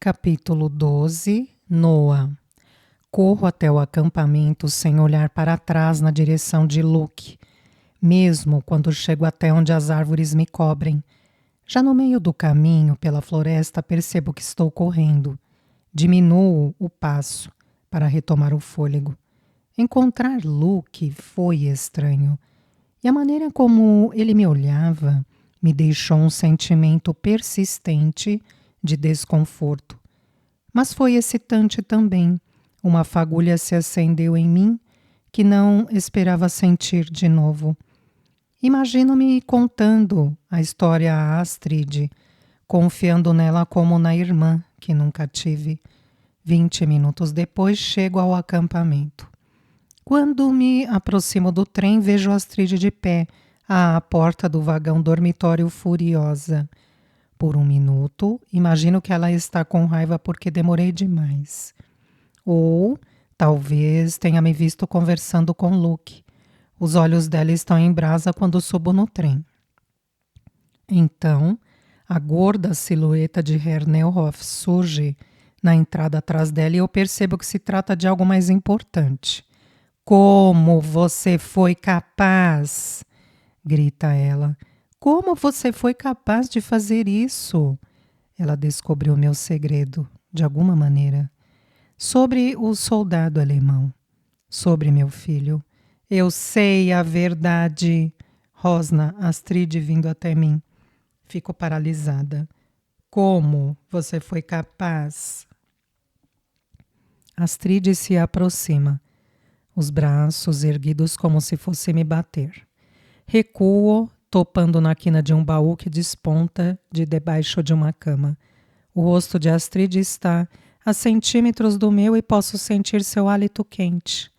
Capítulo 12. Noa. Corro até o acampamento sem olhar para trás na direção de Luke, mesmo quando chego até onde as árvores me cobrem. Já no meio do caminho pela floresta percebo que estou correndo. Diminuo o passo para retomar o fôlego. Encontrar Luke foi estranho, e a maneira como ele me olhava me deixou um sentimento persistente de desconforto. Mas foi excitante também. Uma fagulha se acendeu em mim que não esperava sentir de novo. Imagino-me contando a história a Astrid, confiando nela como na irmã que nunca tive. 20 minutos depois chego ao acampamento. Quando me aproximo do trem, vejo Astrid de pé à porta do vagão dormitório furiosa. Por um minuto, imagino que ela está com raiva porque demorei demais. Ou talvez tenha me visto conversando com Luke. Os olhos dela estão em brasa quando subo no trem. Então, a gorda silhueta de Herr Neuhoff surge na entrada atrás dela e eu percebo que se trata de algo mais importante. Como você foi capaz? Grita ela. Como você foi capaz de fazer isso? Ela descobriu meu segredo, de alguma maneira. Sobre o soldado alemão. Sobre meu filho. Eu sei a verdade. Rosna, Astrid vindo até mim. Fico paralisada. Como você foi capaz? Astrid se aproxima, os braços erguidos como se fosse me bater. Recuo, topando na quina de um baú que desponta de debaixo de uma cama. O rosto de Astrid está a centímetros do meu e posso sentir seu hálito quente.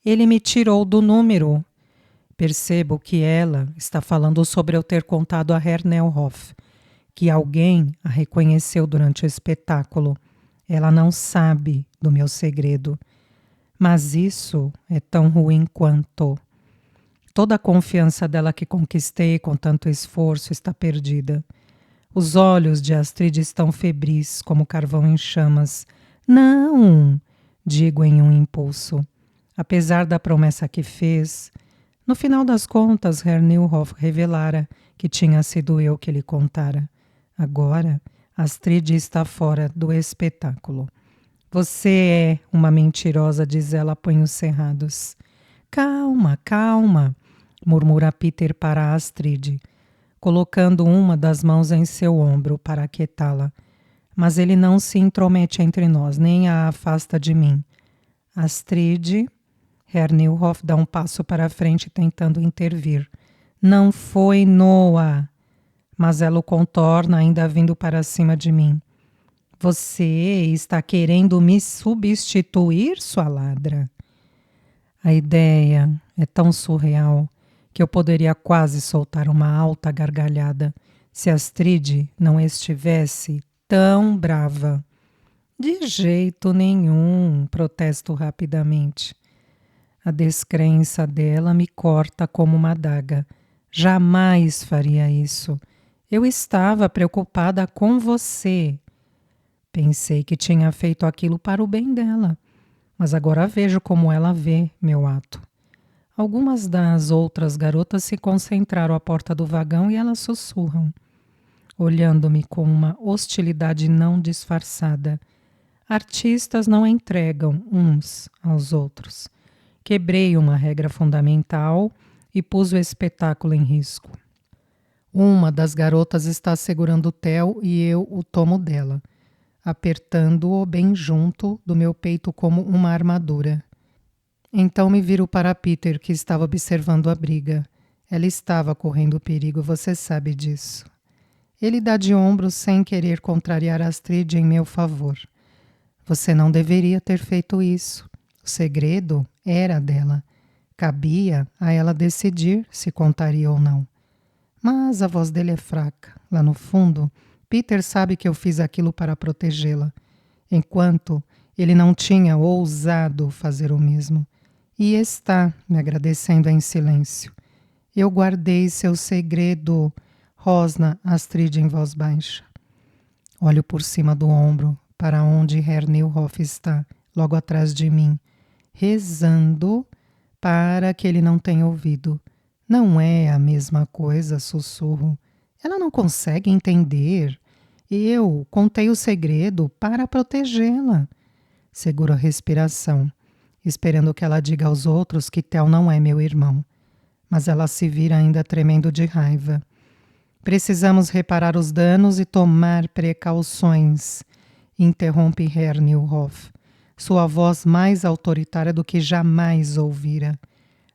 Ele me tirou do número. Percebo que ela está falando sobre eu ter contado a Herr Neuhoff, que alguém a reconheceu durante o espetáculo. Ela não sabe do meu segredo. Mas isso é tão ruim quanto. Toda a confiança dela que conquistei com tanto esforço está perdida. Os olhos de Astrid estão febris, como carvão em chamas. Não! Digo em um impulso. Apesar da promessa que fez, no final das contas, Herr Neuhoff revelara que tinha sido eu que lhe contara. Agora, Astrid está fora do espetáculo. Você é uma mentirosa, diz ela a punhos cerrados. Calma, calma, murmura Peter para Astrid, colocando uma das mãos em seu ombro para aquietá-la. Mas ele não se intromete entre nós, nem a afasta de mim. Astrid, Herr Neuhoff dá um passo para a frente tentando intervir. Não foi Noa, mas ela o contorna ainda vindo para cima de mim. Você está querendo me substituir, sua ladra? A ideia é tão surreal que eu poderia quase soltar uma alta gargalhada se Astrid não estivesse tão brava. De jeito nenhum, protesto rapidamente. A descrença dela me corta como uma adaga. Jamais faria isso. Eu estava preocupada com você. Pensei que tinha feito aquilo para o bem dela, mas agora vejo como ela vê meu ato. Algumas das outras garotas se concentraram à porta do vagão e elas sussurram, olhando-me com uma hostilidade não disfarçada. Artistas não entregam uns aos outros. Quebrei uma regra fundamental e pus o espetáculo em risco. Uma das garotas está segurando o Theo e eu o tomo dela, apertando-o bem junto do meu peito como uma armadura. Então me viro para Peter, que estava observando a briga. Ela estava correndo perigo, você sabe disso. Ele dá de ombros sem querer contrariar Astrid em meu favor. Você não deveria ter feito isso. O segredo era dela. Cabia a ela decidir se contaria ou não. Mas a voz dele é fraca. Lá no fundo, Peter sabe que eu fiz aquilo para protegê-la, enquanto ele não tinha ousado fazer o mesmo. E está me agradecendo em silêncio. Eu guardei seu segredo, rosna Astrid em voz baixa. Olho por cima do ombro para onde Herr Neuhoff está, logo atrás de mim, rezando para que ele não tenha ouvido. Não é a mesma coisa, sussurro. Ela não consegue entender. Eu contei o segredo para protegê-la. Seguro a respiração, esperando que ela diga aos outros que Theo não é meu irmão. Mas ela se vira ainda tremendo de raiva. Precisamos reparar os danos e tomar precauções, interrompe Herr Neuhoff, sua voz mais autoritária do que jamais ouvira.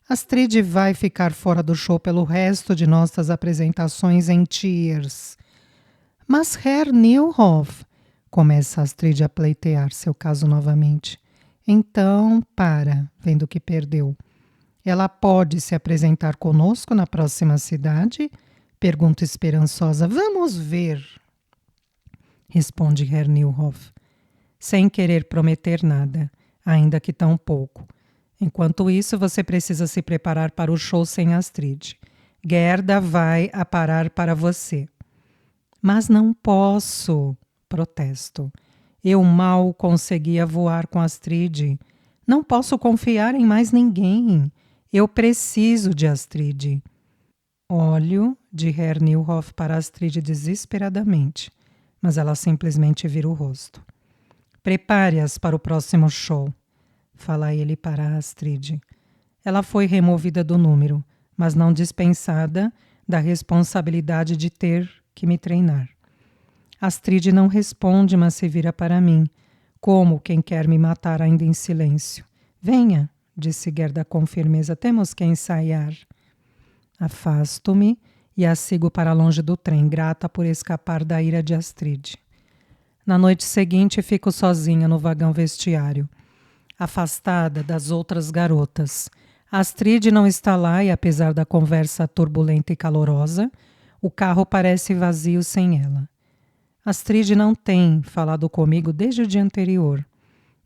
Astrid vai ficar fora do show pelo resto de nossas apresentações em Cheers. Mas Herr Neuhoff, começa Astrid a pleitear seu caso novamente. Então, vendo que perdeu. Ela pode se apresentar conosco na próxima cidade? Pergunta esperançosa. Vamos ver, responde Herr Neuhoff, sem querer prometer nada, ainda que tão pouco. Enquanto isso, você precisa se preparar para o show sem Astrid. Gerda vai aparar para você. Mas não posso, protesto. Eu mal conseguia voar com Astrid. Não posso confiar em mais ninguém. Eu preciso de Astrid. Olho de Herr Neuhoff para Astrid desesperadamente, mas ela simplesmente vira o rosto. Prepare-as para o próximo show, fala ele para Astrid. Ela foi removida do número, mas não dispensada da responsabilidade de ter que me treinar. Astrid não responde, mas se vira para mim, como quem quer me matar ainda em silêncio. Venha, disse Gerda com firmeza, temos que ensaiar. Afasto-me e a sigo para longe do trem, grata por escapar da ira de Astrid. Na noite seguinte, fico sozinha no vagão vestiário, afastada das outras garotas. Astrid não está lá e, apesar da conversa turbulenta e calorosa, o carro parece vazio sem ela. Astrid não tem falado comigo desde o dia anterior,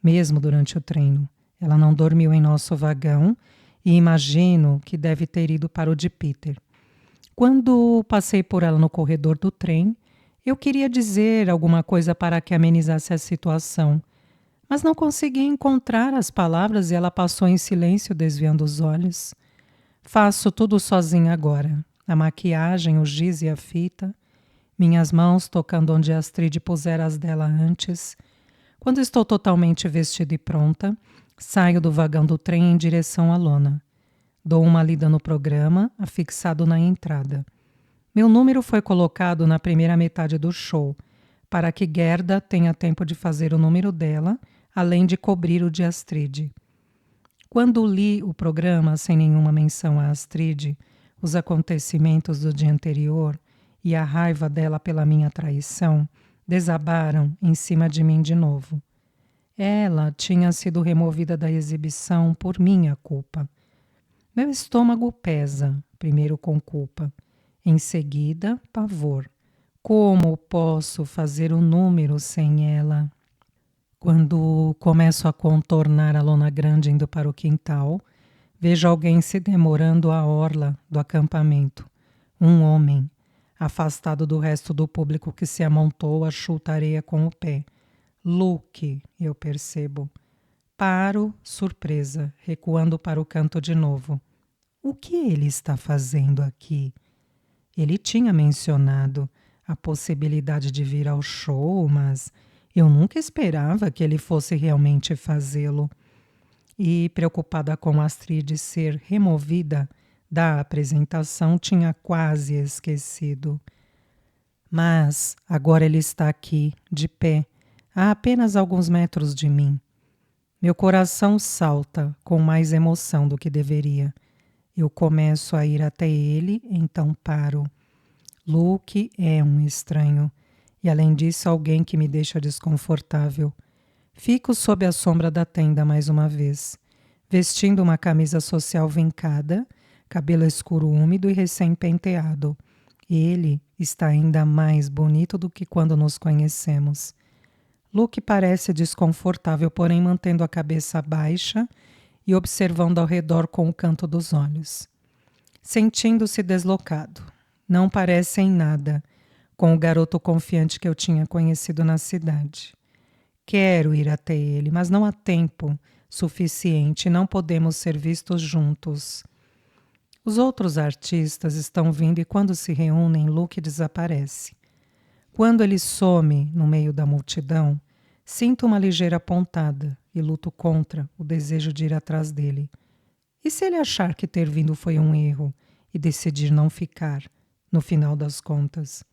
mesmo durante o treino. Ela não dormiu em nosso vagão e imagino que deve ter ido para o de Peter. Quando passei por ela no corredor do trem, eu queria dizer alguma coisa para que amenizasse a situação, mas não consegui encontrar as palavras e ela passou em silêncio, desviando os olhos. Faço tudo sozinha agora, a maquiagem, o giz e a fita, minhas mãos tocando onde Astrid pusera as dela antes. Quando estou totalmente vestida e pronta, saio do vagão do trem em direção à lona. Dou uma lida no programa, afixado na entrada. Meu número foi colocado na primeira metade do show, para que Gerda tenha tempo de fazer o número dela, além de cobrir o de Astrid. Quando li o programa sem nenhuma menção a Astrid, os acontecimentos do dia anterior e a raiva dela pela minha traição desabaram em cima de mim de novo. Ela tinha sido removida da exibição por minha culpa. Meu estômago pesa, primeiro com culpa, em seguida pavor. Como posso fazer o número sem ela? Quando começo a contornar a lona grande indo para o quintal, vejo alguém se demorando à orla do acampamento. Um homem, afastado do resto do público que se amontou a chuta areia com o pé. Luke, eu percebo. Paro, surpresa, recuando para o canto de novo. O que ele está fazendo aqui? Ele tinha mencionado a possibilidade de vir ao show, mas eu nunca esperava que ele fosse realmente fazê-lo. E, preocupada com Astrid ser removida da apresentação, tinha quase esquecido. Mas agora ele está aqui, de pé, a apenas alguns metros de mim. Meu coração salta com mais emoção do que deveria. Eu começo a ir até ele, então paro. Luke é um estranho e, além disso, alguém que me deixa desconfortável. Fico sob a sombra da tenda mais uma vez, vestindo uma camisa social vincada, cabelo escuro úmido e recém-penteado. Ele está ainda mais bonito do que quando nos conhecemos. Luke parece desconfortável, porém mantendo a cabeça baixa e observando ao redor com o canto dos olhos. Sentindo-se deslocado. Não parece em nada com o garoto confiante que eu tinha conhecido na cidade. Quero ir até ele, mas não há tempo suficiente, não podemos ser vistos juntos. Os outros artistas estão vindo e quando se reúnem, Luke desaparece. Quando ele some no meio da multidão, sinto uma ligeira pontada e luto contra o desejo de ir atrás dele. E se ele achar que ter vindo foi um erro e decidir não ficar, no final das contas?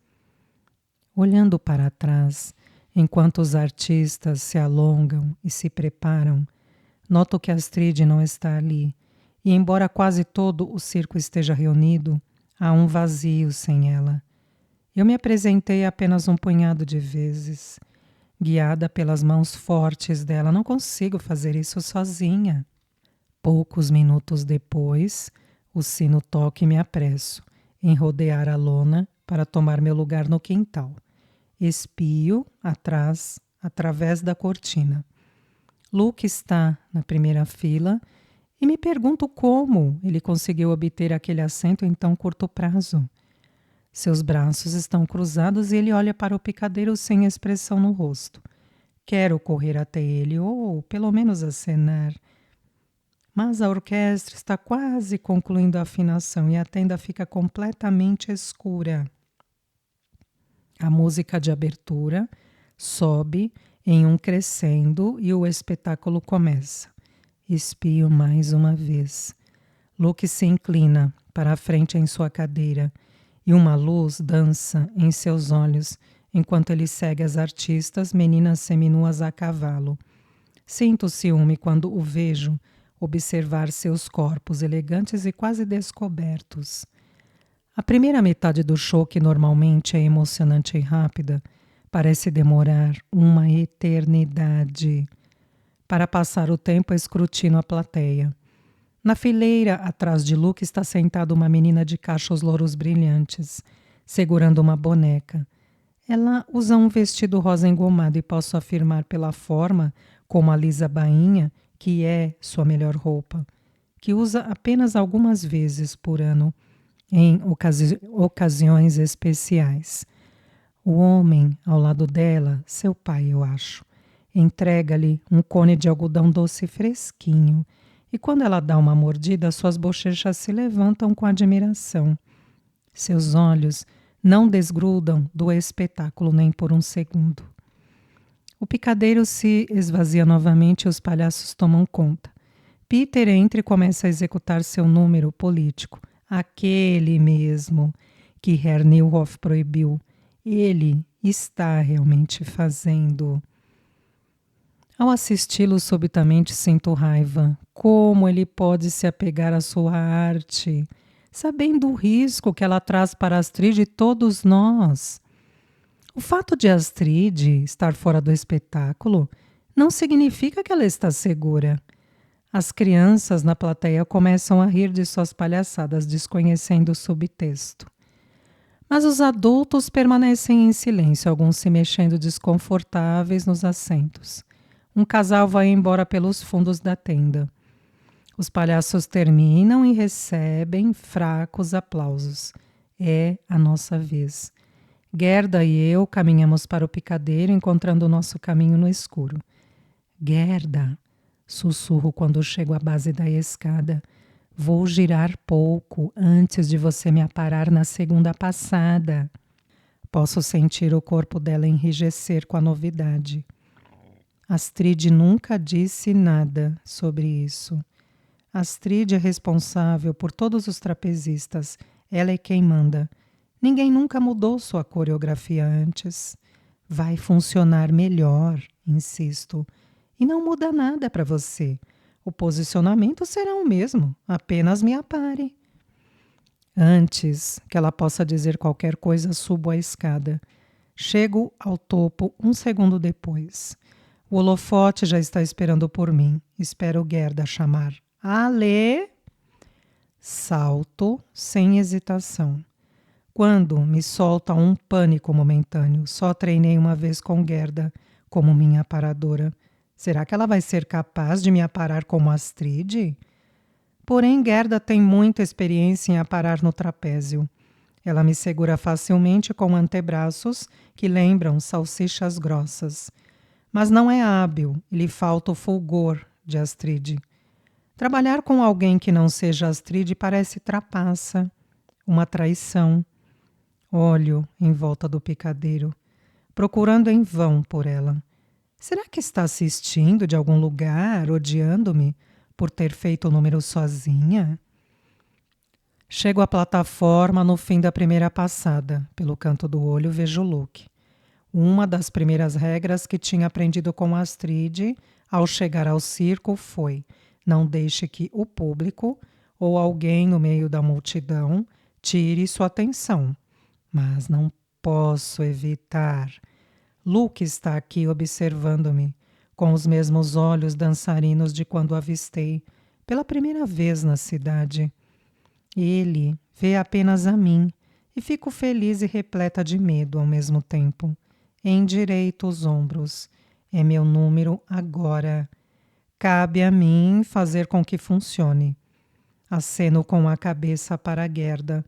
Olhando para trás, enquanto os artistas se alongam e se preparam, noto que Astrid não está ali, e embora quase todo o circo esteja reunido, há um vazio sem ela. Eu me apresentei apenas um punhado de vezes. Guiada pelas mãos fortes dela, não consigo fazer isso sozinha. Poucos minutos depois, o sino toca e me apresso em rodear a lona para tomar meu lugar no quintal. Espio atrás, através da cortina. Luke está na primeira fila e me pergunto como ele conseguiu obter aquele assento em tão curto prazo. Seus braços estão cruzados e ele olha para o picadeiro sem expressão no rosto. Quero correr até ele ou, pelo menos, acenar. Mas a orquestra está quase concluindo a afinação e a tenda fica completamente escura. A música de abertura sobe em um crescendo e o espetáculo começa. Espio mais uma vez. Luke se inclina para a frente em sua cadeira e uma luz dança em seus olhos enquanto ele segue as artistas, meninas seminuas a cavalo. Sinto ciúme quando o vejo observar seus corpos elegantes e quase descobertos. A primeira metade do show, que normalmente é emocionante e rápida, parece demorar uma eternidade. Para passar o tempo, escrutino a plateia. Na fileira atrás de Luke está sentada uma menina de cachos louros brilhantes, segurando uma boneca. Ela usa um vestido rosa engomado e posso afirmar pela forma, como a lisa bainha, que é sua melhor roupa, que usa apenas algumas vezes por ano, em ocasiões especiais. O homem ao lado dela, seu pai, eu acho, entrega-lhe um cone de algodão doce fresquinho e quando ela dá uma mordida, suas bochechas se levantam com admiração. Seus olhos não desgrudam do espetáculo nem por um segundo. O picadeiro se esvazia novamente e os palhaços tomam conta. Peter entra e começa a executar seu número político, aquele mesmo que Herr Neuhoff proibiu. Ele está realmente fazendo. Ao assisti-lo, subitamente sinto raiva. Como ele pode se apegar à sua arte, sabendo o risco que ela traz para Astrid e todos nós? O fato de Astrid estar fora do espetáculo não significa que ela está segura. As crianças na plateia começam a rir de suas palhaçadas, desconhecendo o subtexto. Mas os adultos permanecem em silêncio, alguns se mexendo desconfortáveis nos assentos. Um casal vai embora pelos fundos da tenda. Os palhaços terminam e recebem fracos aplausos. É a nossa vez. Gerda e eu caminhamos para o picadeiro, encontrando o nosso caminho no escuro. Gerda, sussurro quando chego à base da escada. Vou girar pouco antes de você me aparar na segunda passada. Posso sentir o corpo dela enrijecer com a novidade. Astrid nunca disse nada sobre isso. Astrid é responsável por todos os trapezistas. Ela é quem manda. Ninguém nunca mudou sua coreografia antes. Vai funcionar melhor, insisto. E não muda nada para você. O posicionamento será o mesmo, apenas me apare. Antes que ela possa dizer qualquer coisa, subo a escada. Chego ao topo um segundo depois. O holofote já está esperando por mim. Espero Gerda chamar. Ale! Salto sem hesitação. Quando me solta um pânico momentâneo, só treinei uma vez com Gerda como minha aparadora. Será que ela vai ser capaz de me aparar como Astrid? Porém, Gerda tem muita experiência em aparar no trapézio. Ela me segura facilmente com antebraços que lembram salsichas grossas. Mas não é hábil e lhe falta o fulgor de Astrid. Trabalhar com alguém que não seja Astrid parece trapaça, uma traição. Olho em volta do picadeiro, procurando em vão por ela. Será que está assistindo de algum lugar, odiando-me por ter feito o número sozinha? Chego à plataforma no fim da primeira passada. Pelo canto do olho vejo Luke. Uma das primeiras regras que tinha aprendido com Astrid ao chegar ao circo foi: não deixe que o público ou alguém no meio da multidão tire sua atenção. Mas não posso evitar. Luke está aqui observando-me, com os mesmos olhos dançarinos de quando o avistei pela primeira vez na cidade. Ele vê apenas a mim e fico feliz e repleta de medo ao mesmo tempo. Endireito os ombros. É meu número agora. Cabe a mim fazer com que funcione. Aceno com a cabeça para a Gerda.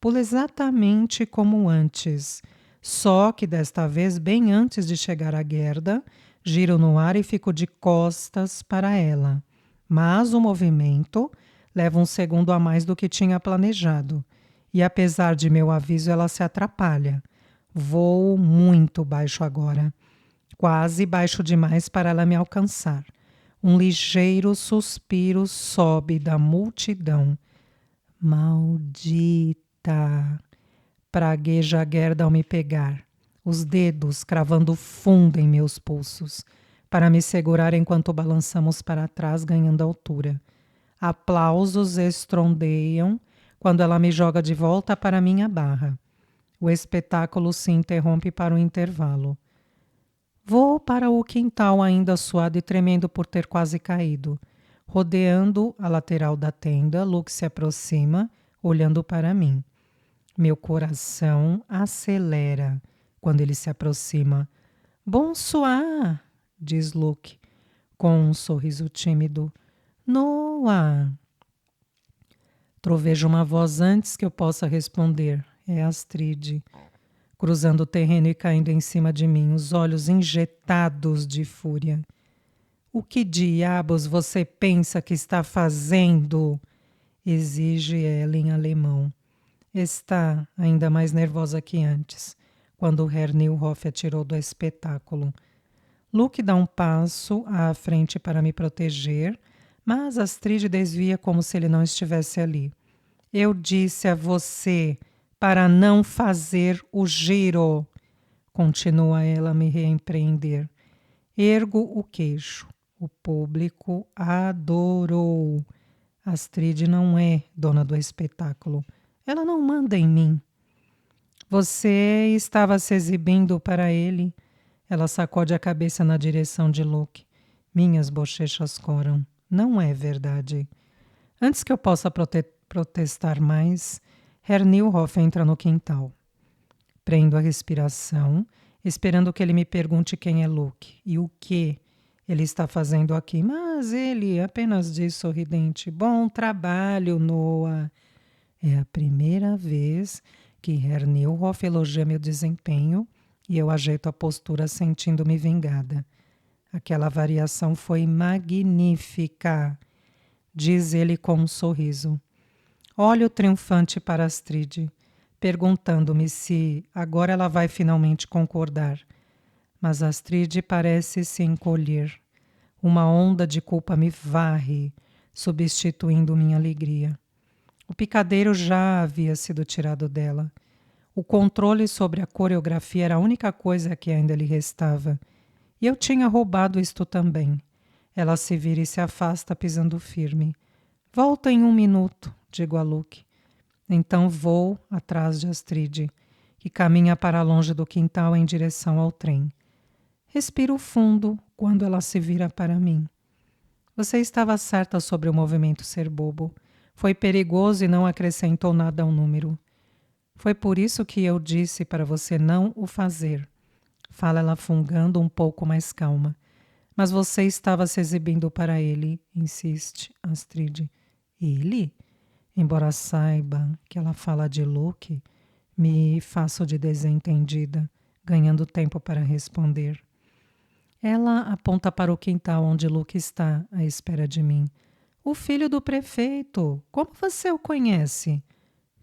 Pulo exatamente como antes, só que desta vez, bem antes de chegar à Gerda, giro no ar e fico de costas para ela. Mas o movimento leva um segundo a mais do que tinha planejado. E apesar de meu aviso, ela se atrapalha. Voo muito baixo agora. Quase baixo demais para ela me alcançar. Um ligeiro suspiro sobe da multidão. Maldita! Pragueja a Gerda ao me pegar, os dedos cravando fundo em meus pulsos, para me segurar enquanto balançamos para trás, ganhando altura. Aplausos estrondeiam quando ela me joga de volta para minha barra. O espetáculo se interrompe para o intervalo. Vou para o quintal ainda suado e tremendo por ter quase caído. Rodeando a lateral da tenda, Luke se aproxima, olhando para mim. Meu coração acelera quando ele se aproxima. Bonsoir, diz Luke, com um sorriso tímido. Noah. Trovejo uma voz antes que eu possa responder. É Astrid, cruzando o terreno e caindo em cima de mim, os olhos injetados de fúria. O que diabos você pensa que está fazendo? Exige ela em alemão. Está ainda mais nervosa que antes, quando o Herr Nilhoff a tirou do espetáculo. Luke dá um passo à frente para me proteger, mas Astrid desvia como se ele não estivesse ali. Eu disse a você para não fazer o giro, continua ela a me repreender. Ergo o queixo. O público adorou. Astrid não é dona do espetáculo. Ela não manda em mim. Você estava se exibindo para ele. Ela sacode a cabeça na direção de Luke. Minhas bochechas coram. Não é verdade. Antes que eu possa protestar mais, Herr Nilhoff entra no quintal. Prendo a respiração, esperando que ele me pergunte quem é Luke e o que ele está fazendo aqui. Mas ele apenas diz sorridente: bom trabalho, Noah. É a primeira vez que Herr Nilhoff elogia meu desempenho e eu ajeito a postura sentindo-me vingada. Aquela variação foi magnífica, diz ele com um sorriso. Olho triunfante para Astrid, perguntando-me se agora ela vai finalmente concordar. Mas Astrid parece se encolher. Uma onda de culpa me varre, substituindo minha alegria. O picadeiro já havia sido tirado dela. O controle sobre a coreografia era a única coisa que ainda lhe restava. E eu tinha roubado isto também. Ela se vira e se afasta, pisando firme. Volta em 1 minuto, digo a Luke. Então vou atrás de Astrid, que caminha para longe do quintal em direção ao trem. Respiro fundo quando ela se vira para mim. Você estava certa sobre o movimento ser bobo. Foi perigoso e não acrescentou nada ao número. Foi por isso que eu disse para você não o fazer. Fala ela fungando um pouco mais calma. Mas você estava se exibindo para ele, insiste Astrid. Ele? Embora saiba que ela fala de Luke, me faço de desentendida, ganhando tempo para responder. Ela aponta para o quintal onde Luke está, à espera de mim. O filho do prefeito. Como você o conhece?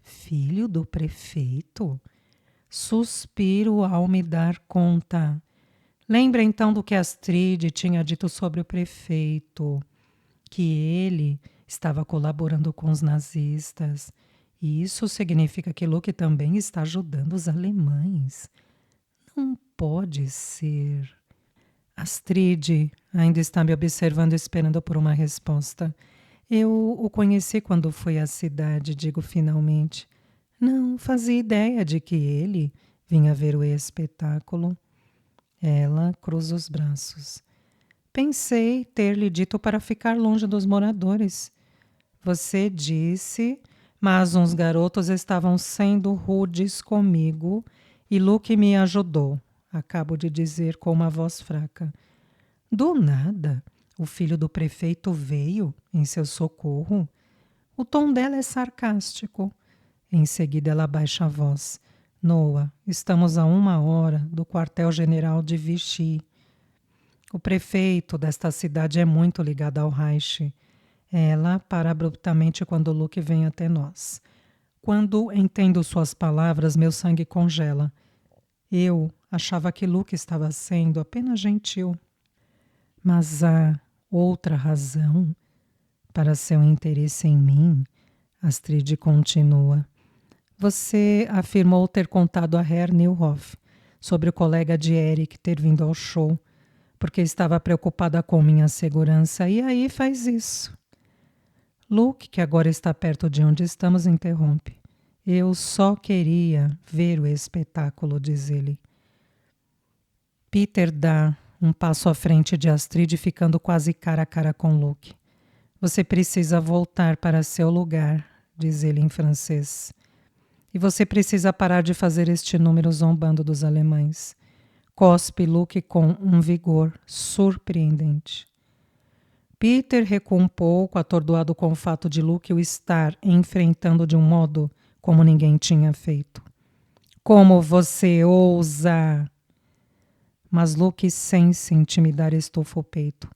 Filho do prefeito? Suspiro ao me dar conta. Lembra então do que Astrid tinha dito sobre o prefeito, que ele estava colaborando com os nazistas. E isso significa que Luke também está ajudando os alemães. Não pode ser. Astrid ainda está me observando, esperando por uma resposta. Eu o conheci quando fui à cidade, digo finalmente. Não fazia ideia de que ele vinha ver o espetáculo. Ela cruza os braços. Pensei ter lhe dito para ficar longe dos moradores. Você disse, mas uns garotos estavam sendo rudes comigo e Luke me ajudou. Acabo de dizer com uma voz fraca. Do nada, o filho do prefeito veio em seu socorro. O tom dela é sarcástico. Em seguida, ela baixa a voz. Noah, estamos a 1 hora do quartel-general de Vichy. O prefeito desta cidade é muito ligado ao Reich. Ela para abruptamente quando Luke vem até nós. Quando entendo suas palavras, meu sangue congela. Eu achava que Luke estava sendo apenas gentil. Mas há outra razão para seu interesse em mim? Astrid continua. Você afirmou ter contado a Herr Neuhoff sobre o colega de Eric ter vindo ao show, porque estava preocupada com minha segurança, e aí faz isso. Luke, que agora está perto de onde estamos, interrompe. Eu só queria ver o espetáculo, diz ele. Peter dá um passo à frente de Astrid, ficando quase cara a cara com Luke. Você precisa voltar para seu lugar, diz ele em francês. E você precisa parar de fazer este número zombando dos alemães. Cospe Luke com um vigor surpreendente. Peter recua um pouco, atordoado com o fato de Luke o estar enfrentando de um modo como ninguém tinha feito. Como você ousa! Mas Luke, sem se intimidar, estufa o peito.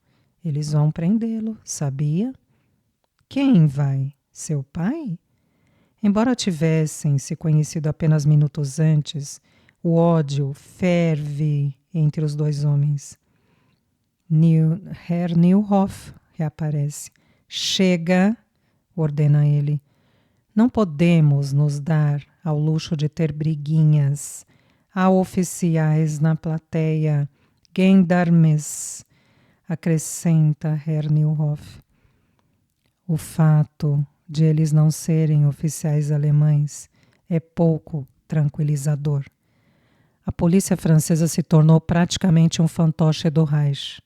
Eles vão prendê-lo, sabia? Quem vai? Seu pai? Embora tivessem se conhecido apenas minutos antes, o ódio ferve entre os dois homens. Herr Neuhoff reaparece. Chega, ordena ele. Não podemos nos dar ao luxo de ter briguinhas. Há oficiais na plateia, gendarmes, acrescenta Herr Neuhoff. O fato de eles não serem oficiais alemães é pouco tranquilizador. A polícia francesa se tornou praticamente um fantoche do Reich.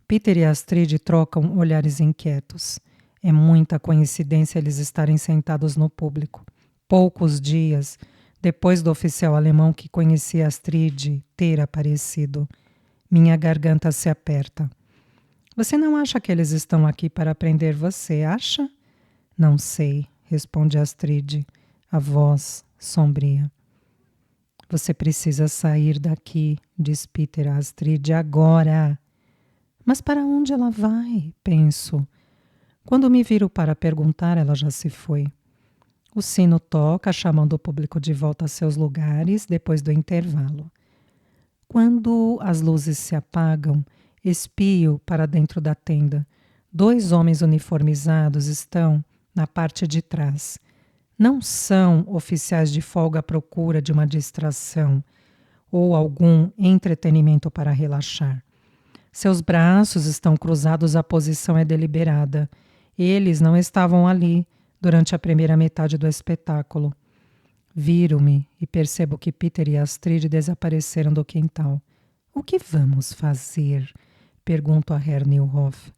Peter e Astrid trocam olhares inquietos. É muita coincidência eles estarem sentados no público. Poucos dias depois do oficial alemão que conhecia Astrid ter aparecido. Minha garganta se aperta. Você não acha que eles estão aqui para prender você, acha? Não sei, responde Astrid, a voz sombria. Você precisa sair daqui, diz Peter a Astrid, agora. Mas para onde ela vai? Penso. Quando me viro para perguntar, ela já se foi. O sino toca, chamando o público de volta a seus lugares depois do intervalo. Quando as luzes se apagam, espio para dentro da tenda. 2 homens uniformizados estão na parte de trás. Não são oficiais de folga à procura de uma distração ou algum entretenimento para relaxar. Seus braços estão cruzados, a posição é deliberada. Eles não estavam ali durante a primeira metade do espetáculo. Viro-me e percebo que Peter e Astrid desapareceram do quintal. O que vamos fazer? Pergunto a Herr Neuhoff.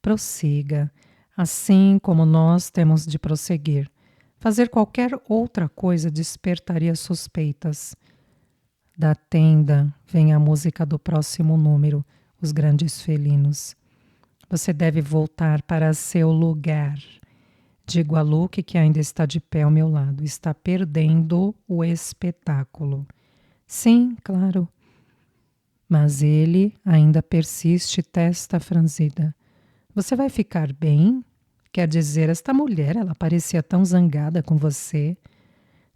Prossiga, assim como nós temos de prosseguir. Fazer qualquer outra coisa despertaria suspeitas. Da tenda vem a música do próximo número, Os Grandes Felinos. Você deve voltar para seu lugar. Digo a Luke, que ainda está de pé ao meu lado. Está perdendo o espetáculo. Sim, claro. Mas ele ainda persiste, testa franzida. Você vai ficar bem? Quer dizer, esta mulher, ela parecia tão zangada com você.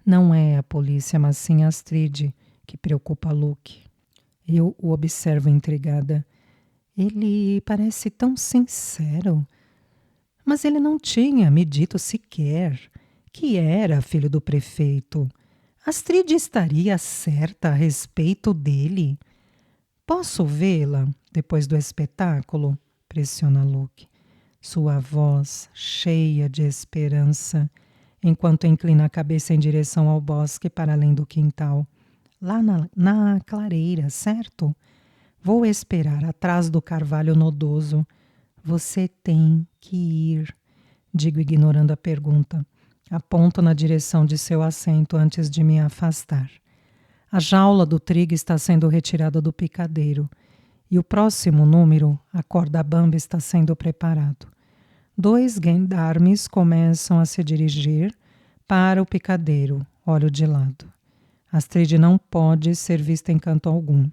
Não é a polícia, mas sim Astrid, que preocupa Luke. Eu o observo intrigada. Ele parece tão sincero. Mas ele não tinha me dito sequer que era filho do prefeito. Astrid estaria certa a respeito dele. Posso vê-la depois do espetáculo? Pressiona Luke. Sua voz cheia de esperança, enquanto inclina a cabeça em direção ao bosque para além do quintal. Lá na clareira, certo? Vou esperar atrás do carvalho nodoso. Você tem que ir, digo ignorando a pergunta. Aponto na direção de seu assento antes de me afastar. A jaula do trigo está sendo retirada do picadeiro e o próximo número, a corda bamba, está sendo preparado. 2 gendarmes começam a se dirigir para o picadeiro, olho de lado. Astrid não pode ser vista em canto algum.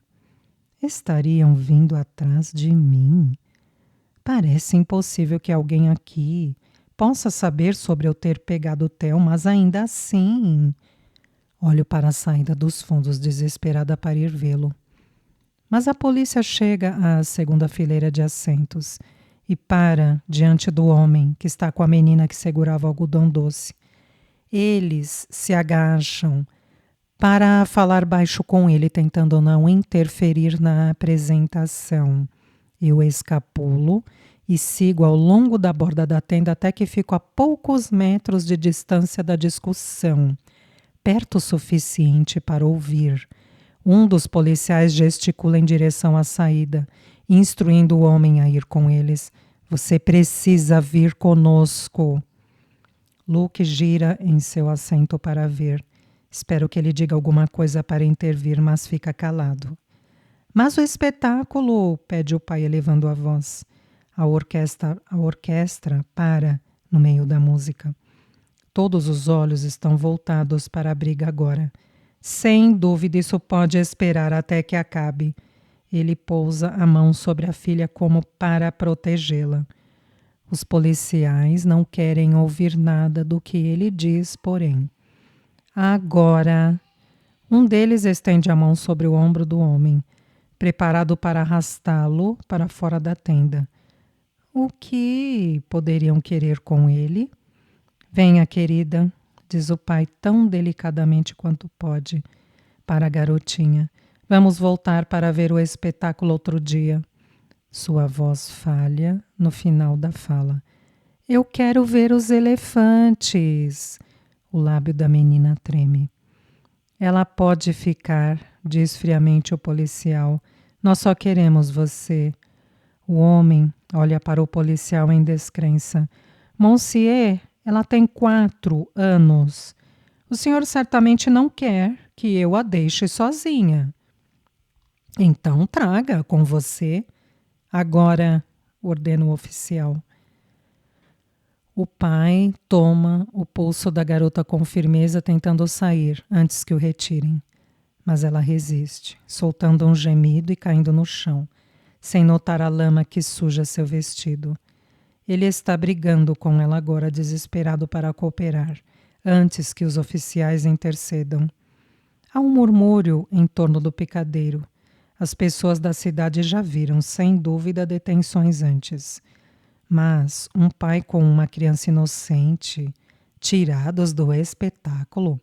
Estariam vindo atrás de mim? Parece impossível que alguém aqui possa saber sobre eu ter pegado o Theo, mas ainda assim... Olho para a saída dos fundos, desesperada para ir vê-lo. Mas a polícia chega à segunda fileira de assentos e para diante do homem que está com a menina que segurava o algodão doce. Eles se agacham para falar baixo com ele, tentando não interferir na apresentação. Eu escapulo e sigo ao longo da borda da tenda até que fico a poucos metros de distância da discussão, perto o suficiente para ouvir. Um dos policiais gesticula em direção à saída, instruindo o homem a ir com eles. Você precisa vir conosco. Luke gira em seu assento para ver. Espero que ele diga alguma coisa para intervir, mas fica calado. Mas o espetáculo, pede o pai elevando a voz. A orquestra para no meio da música. Todos os olhos estão voltados para a briga agora. Sem dúvida, isso pode esperar até que acabe. Ele pousa a mão sobre a filha como para protegê-la. Os policiais não querem ouvir nada do que ele diz, porém. Agora, um deles estende a mão sobre o ombro do homem, preparado para arrastá-lo para fora da tenda. O que poderiam querer com ele? Venha, querida, diz o pai tão delicadamente quanto pode para a garotinha. Vamos voltar para ver o espetáculo outro dia. Sua voz falha no final da fala. Eu quero ver os elefantes. O lábio da menina treme. Ela pode ficar, diz friamente o policial. Nós só queremos você. O homem olha para o policial em descrença. Monsieur, ela tem 4 anos. O senhor certamente não quer que eu a deixe sozinha. Então traga com você. Agora, ordena o oficial. O pai toma o pulso da garota com firmeza, tentando sair antes que o retirem. Mas ela resiste, soltando um gemido e caindo no chão, sem notar a lama que suja seu vestido. Ele está brigando com ela agora, desesperado para cooperar, antes que os oficiais intercedam. Há um murmúrio em torno do picadeiro. As pessoas da cidade já viram, sem dúvida, detenções antes. Mas um pai com uma criança inocente, tirados do espetáculo,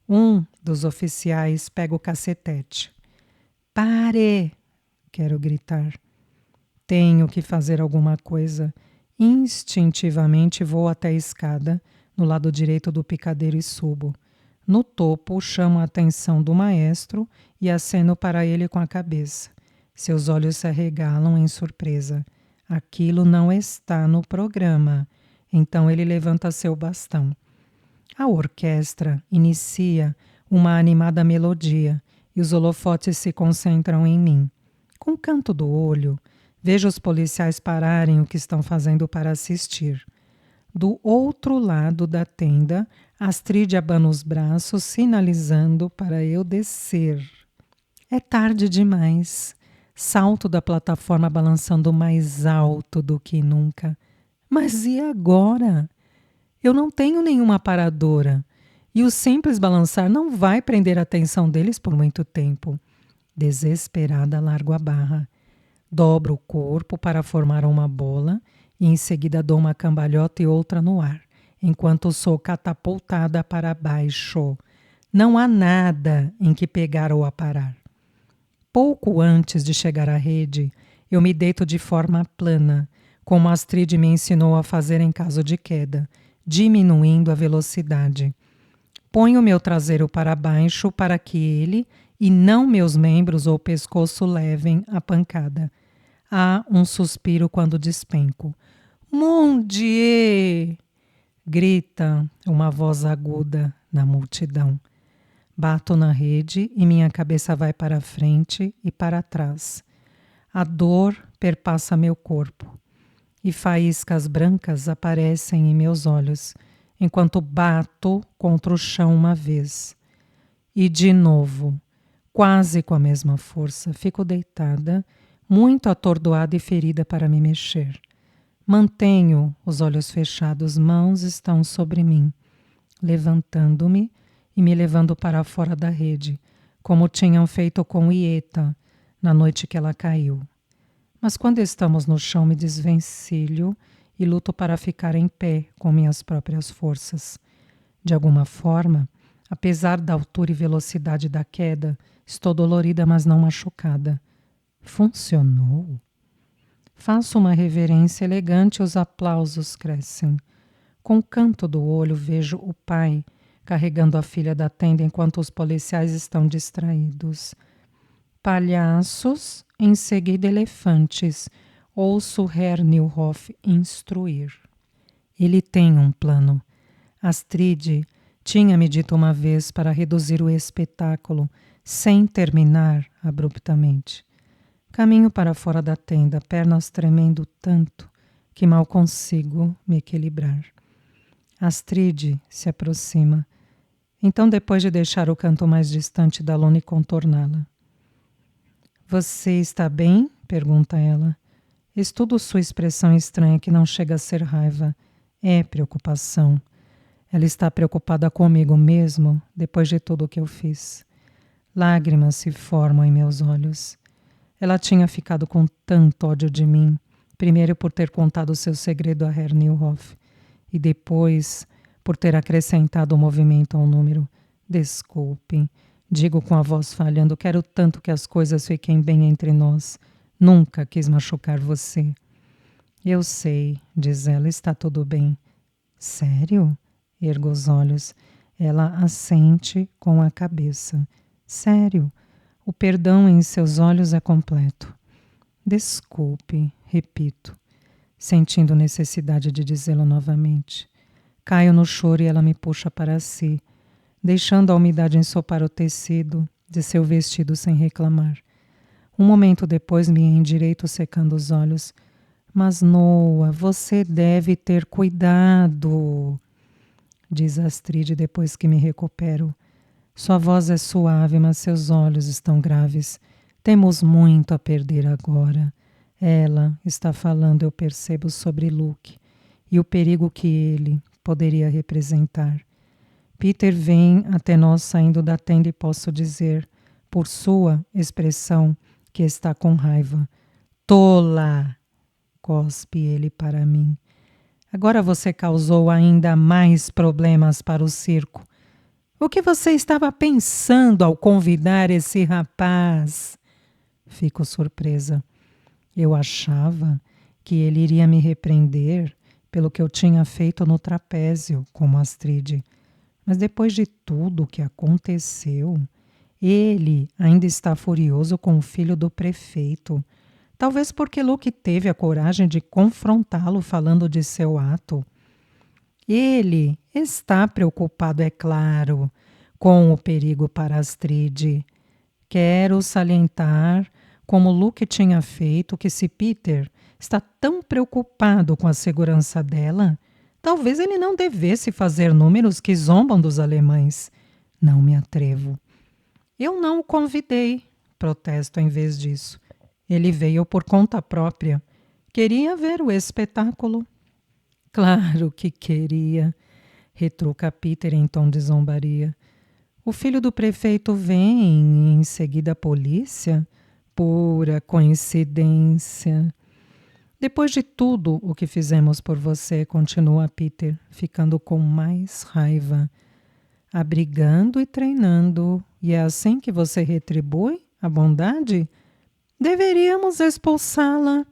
um dos oficiais pega o cacetete. Pare! Quero gritar. Tenho que fazer alguma coisa. Instintivamente vou até a escada, no lado direito do picadeiro e subo. No topo, chamo a atenção do maestro e aceno para ele com a cabeça. Seus olhos se arregalam em surpresa. Aquilo não está no programa. Então ele levanta seu bastão. A orquestra inicia uma animada melodia e os holofotes se concentram em mim. Com o canto do olho, vejo os policiais pararem o que estão fazendo para assistir. Do outro lado da tenda, Astrid abana os braços, sinalizando para eu descer. É tarde demais. Salto da plataforma balançando mais alto do que nunca. Mas e agora? Eu não tenho nenhuma aparadora. E o simples balançar não vai prender a atenção deles por muito tempo. Desesperada, largo a barra. Dobro o corpo para formar uma bola e em seguida dou uma cambalhota e outra no ar, enquanto sou catapultada para baixo. Não há nada em que pegar ou aparar. Pouco antes de chegar à rede, eu me deito de forma plana, como Astrid me ensinou a fazer em caso de queda, diminuindo a velocidade. Ponho meu traseiro para baixo para que ele e não meus membros ou pescoço levem a pancada. Há um suspiro quando despenco. Mon Dieu! Grita uma voz aguda na multidão. Bato na rede e minha cabeça vai para frente e para trás. A dor perpassa meu corpo e faíscas brancas aparecem em meus olhos, enquanto bato contra o chão uma vez. E de novo, quase com a mesma força, fico deitada, muito atordoada e ferida para me mexer. Mantenho os olhos fechados, mãos estão sobre mim, levantando-me e me levando para fora da rede, como tinham feito com Ieta na noite que ela caiu. Mas quando estamos no chão, me desvencilho e luto para ficar em pé com minhas próprias forças. De alguma forma, apesar da altura e velocidade da queda, estou dolorida, mas não machucada. Funcionou? Faço uma reverência elegante e os aplausos crescem. Com o canto do olho vejo o pai carregando a filha da tenda enquanto os policiais estão distraídos. Palhaços, em seguida elefantes, ouço Herr Newhoff instruir. Ele tem um plano. Astrid tinha me dito uma vez para reduzir o espetáculo, sem terminar abruptamente. Caminho para fora da tenda, pernas tremendo tanto que mal consigo me equilibrar. Astrid se aproxima. Então, depois de deixar o canto mais distante da lona e contorná-la. Você está bem? Pergunta ela. Estudo sua expressão estranha que não chega a ser raiva. É preocupação. Ela está preocupada comigo mesmo, depois de tudo o que eu fiz. Lágrimas se formam em meus olhos. Ela tinha ficado com tanto ódio de mim, primeiro por ter contado seu segredo a Herr Newhoff, e depois por ter acrescentado o movimento ao número. Desculpe, digo com a voz falhando, quero tanto que as coisas fiquem bem entre nós. Nunca quis machucar você. Eu sei, diz ela, está tudo bem. Sério? Ergo os olhos. Ela assente com a cabeça. Sério, o perdão em seus olhos é completo. Desculpe, repito, sentindo necessidade de dizê-lo novamente. Caio no choro e ela me puxa para si, deixando a umidade ensopar o tecido de seu vestido sem reclamar. Um momento depois me endireito secando os olhos. Mas Noah, você deve ter cuidado, diz Astrid depois que me recupero. Sua voz é suave, mas seus olhos estão graves. Temos muito a perder agora. Ela está falando, eu percebo, sobre Luke e o perigo que ele poderia representar. Peter vem até nós saindo da tenda e posso dizer, por sua expressão, que está com raiva. Tola! Cospe ele para mim. Agora você causou ainda mais problemas para o circo. O que você estava pensando ao convidar esse rapaz? Fico surpresa. Eu achava que ele iria me repreender pelo que eu tinha feito no trapézio, como Astrid. Mas depois de tudo o que aconteceu, ele ainda está furioso com o filho do prefeito. Talvez porque Luke teve a coragem de confrontá-lo falando de seu ato. Ele está preocupado, é claro, com o perigo para Astrid. Quero salientar, como Luke tinha feito, que se Peter está tão preocupado com a segurança dela, talvez ele não devesse fazer números que zombam dos alemães. Não me atrevo. Eu não o convidei, protesto em vez disso. Ele veio por conta própria. Queria ver o espetáculo. Claro que queria, retruca Peter em tom de zombaria. O filho do prefeito vem e em seguida a polícia? Pura coincidência. Depois de tudo o que fizemos por você, continua Peter, ficando com mais raiva. Abrigando e treinando. E é assim que você retribui a bondade? Deveríamos expulsá-la.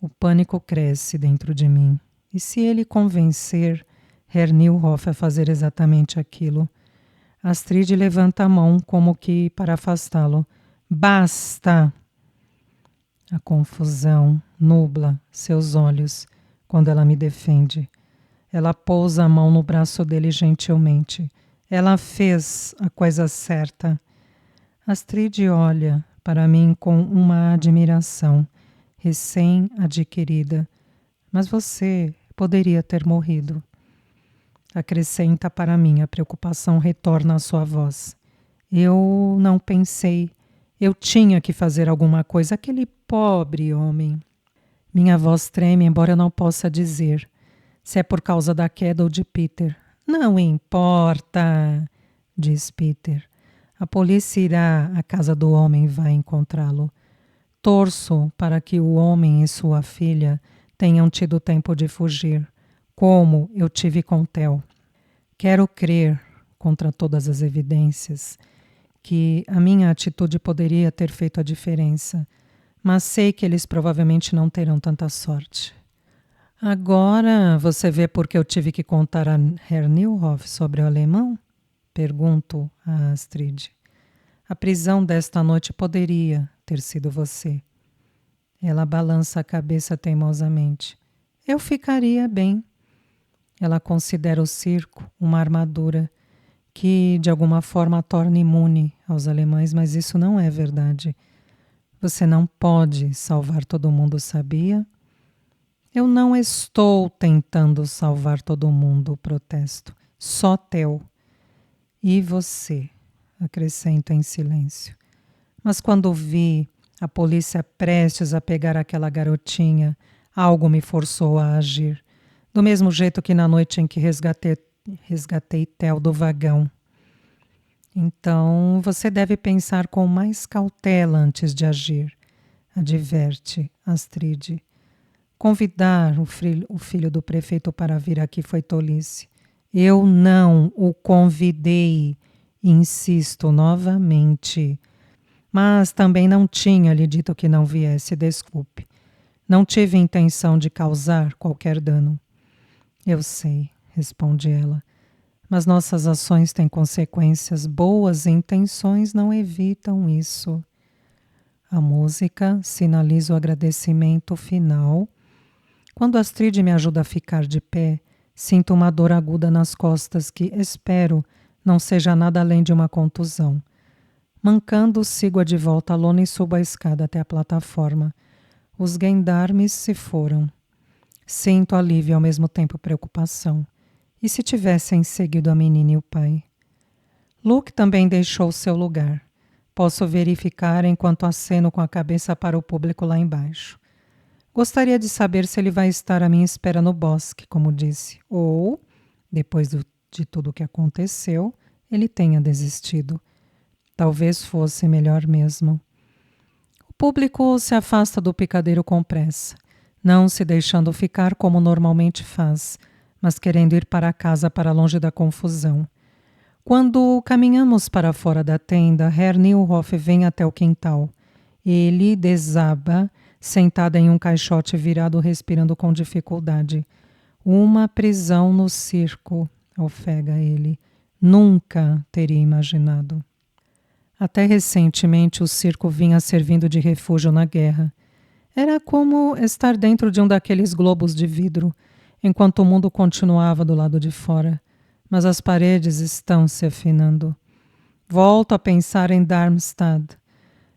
O pânico cresce dentro de mim. E se ele convencer Herr Nilhoff a fazer exatamente aquilo? Astrid levanta a mão como que para afastá-lo. Basta! A confusão nubla seus olhos quando ela me defende. Ela pousa a mão no braço dele gentilmente. Ela fez a coisa certa. Astrid olha para mim com uma admiração recém-adquirida. Mas você poderia ter morrido. Acrescenta para mim, a preocupação retorna à sua voz. Eu não pensei. Eu tinha que fazer alguma coisa. Aquele pobre homem. Minha voz treme, embora eu não possa dizer se é por causa da queda ou de Peter. Não importa, diz Peter. A polícia irá à casa do homem e vai encontrá-lo. Torço para que o homem e sua filha tenham tido tempo de fugir, como eu tive com Theo. Quero crer, contra todas as evidências, que a minha atitude poderia ter feito a diferença, mas sei que eles provavelmente não terão tanta sorte. Agora você vê por que eu tive que contar a Herr Nilhoff sobre o alemão? Pergunto a Astrid. A prisão desta noite poderia ter sido você. Ela balança a cabeça teimosamente. Eu ficaria bem. Ela considera o circo uma armadura que de alguma forma a torna imune aos alemães, mas isso não é verdade. Você não pode salvar todo mundo, sabia? Eu não estou tentando salvar todo mundo, protesto. Só Theo. E você, acrescento em silêncio. Mas quando vi a polícia prestes a pegar aquela garotinha, algo me forçou a agir. Do mesmo jeito que na noite em que resgatei Theo do vagão. Então, você deve pensar com mais cautela antes de agir, adverte Astrid. Convidar o filho do prefeito para vir aqui foi tolice. Eu não o convidei, insisto novamente. Mas também não tinha lhe dito que não viesse, desculpe. Não tive intenção de causar qualquer dano. Eu sei, responde ela, mas nossas ações têm consequências. Boas intenções não evitam isso. A música sinaliza o agradecimento final. Quando Astrid me ajuda a ficar de pé, sinto uma dor aguda nas costas que, espero, não seja nada além de uma contusão. Mancando, sigo-a de volta à lona e subo a escada até a plataforma. Os gendarmes se foram. Sinto alívio e ao mesmo tempo preocupação. E se tivessem seguido a menina e o pai? Luke também deixou seu lugar. Posso verificar enquanto aceno com a cabeça para o público lá embaixo. Gostaria de saber se ele vai estar à minha espera no bosque, como disse, ou, depois de tudo o que aconteceu, ele tenha desistido. Talvez fosse melhor mesmo. O público se afasta do picadeiro com pressa, não se deixando ficar como normalmente faz, mas querendo ir para casa para longe da confusão. Quando caminhamos para fora da tenda, Herr Nilhoff vem até o quintal. Ele desaba, sentada em um caixote virado, respirando com dificuldade. Uma prisão no circo, ofega ele. Nunca teria imaginado. Até recentemente o circo vinha servindo de refúgio na guerra. Era como estar dentro de um daqueles globos de vidro, enquanto o mundo continuava do lado de fora. Mas as paredes estão se afinando. Volto a pensar em Darmstadt,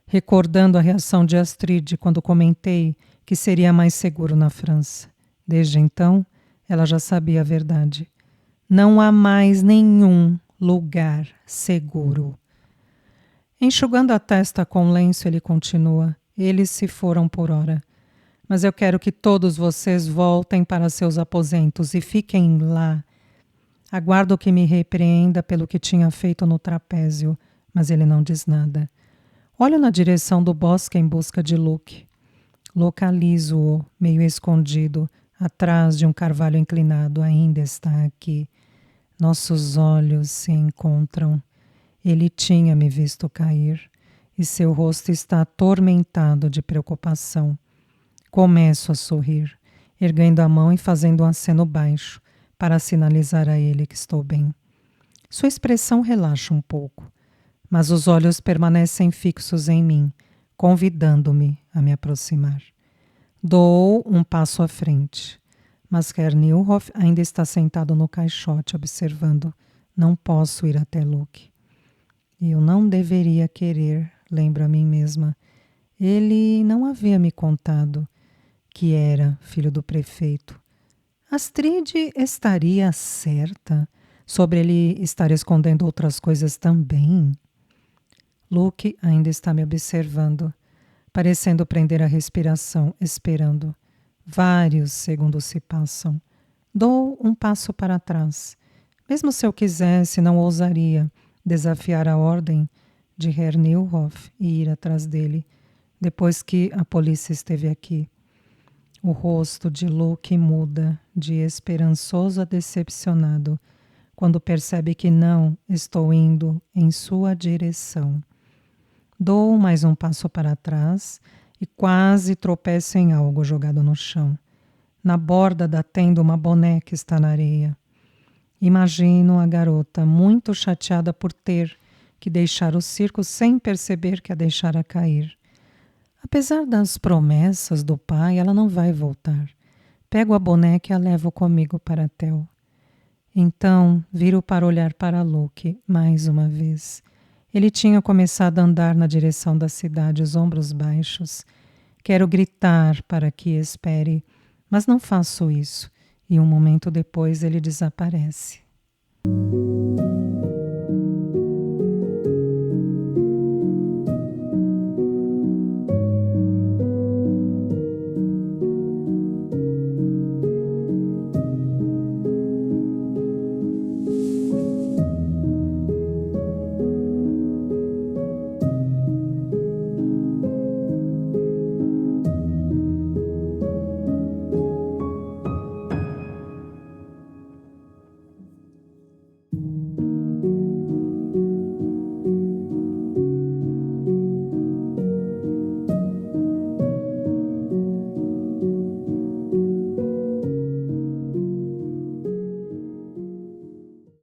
recordando a reação de Astrid quando comentei que seria mais seguro na França. Desde então, ela já sabia a verdade. Não há mais nenhum lugar seguro. Enxugando a testa com lenço, ele continua. Eles se foram por ora. Mas eu quero que todos vocês voltem para seus aposentos e fiquem lá. Aguardo que me repreenda pelo que tinha feito no trapézio, mas ele não diz nada. Olho na direção do bosque em busca de Luke. Localizo-o, meio escondido, atrás de um carvalho inclinado. Ainda está aqui. Nossos olhos se encontram. Ele tinha me visto cair e seu rosto está atormentado de preocupação. Começo a sorrir, erguendo a mão e fazendo um aceno baixo para sinalizar a ele que estou bem. Sua expressão relaxa um pouco, mas os olhos permanecem fixos em mim, convidando-me a me aproximar. Dou um passo à frente, mas Herr Nilhoff ainda está sentado no caixote, observando. Não posso ir até Luke. Eu não deveria querer, lembro a mim mesma. Ele não havia me contado que era filho do prefeito. Astrid estaria certa sobre ele estar escondendo outras coisas também? Luke ainda está me observando, parecendo prender a respiração, esperando. Vários segundos se passam. Dou um passo para trás. Mesmo se eu quisesse, não ousaria desafiar a ordem de Herr Nilhoff e ir atrás dele, depois que a polícia esteve aqui. O rosto de Luke muda, de esperançoso a decepcionado, quando percebe que não estou indo em sua direção. Dou mais um passo para trás e quase tropeço em algo jogado no chão. Na borda da tenda, uma boneca está na areia. Imagino a garota muito chateada por ter que deixar o circo sem perceber que a deixara cair. Apesar das promessas do pai, ela não vai voltar. Pego a boneca e a levo comigo para Tel. Então, viro para olhar para Luke mais uma vez. Ele tinha começado a andar na direção da cidade, os ombros baixos. Quero gritar para que espere, mas não faço isso. E um momento depois ele desaparece.